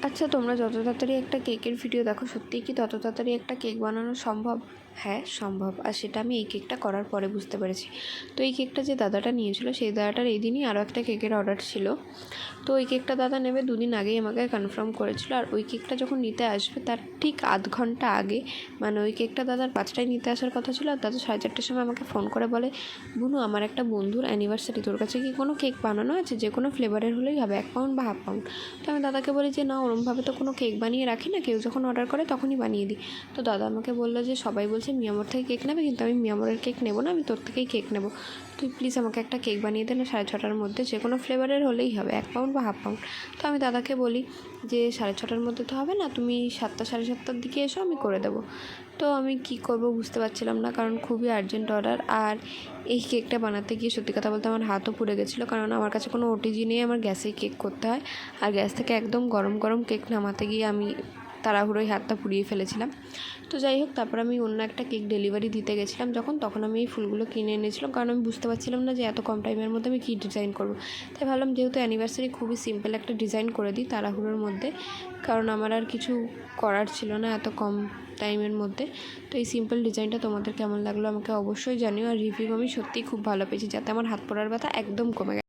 আচ্ছা, তোমরা যত তাড়াতাড়ি একটা কেকের ভিডিও দেখো, সত্যিই কি তত তাড়াতাড়ি একটা কেক বানানো সম্ভব? হ্যাঁ, সম্ভব। আর সেটা আমি এই কেকটা করার পরে বুঝতে পেরেছি। তো এই কেকটা যে দাদাটা নিয়েছিল, সেই দাদাটার এই দিনই আরও একটা কেকের অর্ডার ছিল। তো ওই কেকটা দাদা নেবে 2 দিন আগেই আমাকে কনফার্ম করেছিল। আর ওই কেকটা যখন নিতে আসবে তার ঠিক আধ ঘন্টা আগে, মানে ওই কেকটা দাদার 5টায় নিতে আসার কথা ছিল, আর দাদা 4:30টার সময় আমাকে ফোন করে বলে, বুনু, আমার একটা বন্ধুর অ্যানিভার্সারি, তোর কাছে কি কোনো কেক বানানো আছে? যে কোনো ফ্লেভারের হলেই হবে, 1 পাউন্ড বা হাফ পাউন্ড। তো আমি দাদাকে বলি যে না, ওরমভাবে তো কোনো কেক বানিয়ে রাখি না, কেউ যখন অর্ডার করে তখনই বানিয়ে দিই। তো দাদা আমাকে বললো যে সবাই বলছে মিয়ামোর থেকে কেক নেবে, কিন্তু আমি মিয়ামোরের কেক নেবো না, আমি তোর থেকেই কেক নেবো। তুই প্লিজ আমাকে একটা কেক বানিয়ে দে না 6:30টার মধ্যে, যে কোনো ফ্লেভারের হলেই হবে, 1 পাউন্ড বা হাফ পাউন্ড। তো আমি দাদাকে বলি যে 6:30টার মধ্যে তো হবে না, তুমি 7টা 7:30টার দিকে এসো, আমি করে দেবো। তো আমি কী করবো বুঝতে পারছিলাম না, কারণ খুবই আর্জেন্ট অর্ডার। আর এই কেকটা বানাতে গিয়ে সত্যি কথা বলতে আমার হাতও পুড়ে গেছিলো, কারণ আমার কাছে কোনো ওটিজি নেই, আমার গ্যাসেই কেক করতে হয়। আর গ্যাস থেকে একদম গরম গরম কেক নামাতে গিয়ে আমি তাড়াহুড়োয় হাতটা পুড়িয়ে ফেলেছিলাম। তো যাই হোক, তারপর আমি অন্য একটা কেক ডেলিভারি দিতে গেছিলাম তখন আমি এই ফুলগুলো কিনে এনেছিলাম, কারণ আমি বুঝতে পারছিলাম না যে এত কম টাইমের মধ্যে আমি কী ডিজাইন করবো। তাই ভাবলাম যেহেতু অ্যানিভার্সারি, খুবই সিম্পল একটা ডিজাইন করে দিই তাড়াহুড়োর মধ্যে, কারণ আমার আর কিছু করার ছিল না এত কম টাইমের মধ্যে। তো এই সিম্পল ডিজাইনটা তোমাদের কেমন লাগলো আমাকে অবশ্যই জানিও। আর রিভিউ আমি সত্যিই খুব ভালো পেয়েছি, যাতে আমার হাত পোড়ার ব্যথা একদম কমে গেছে।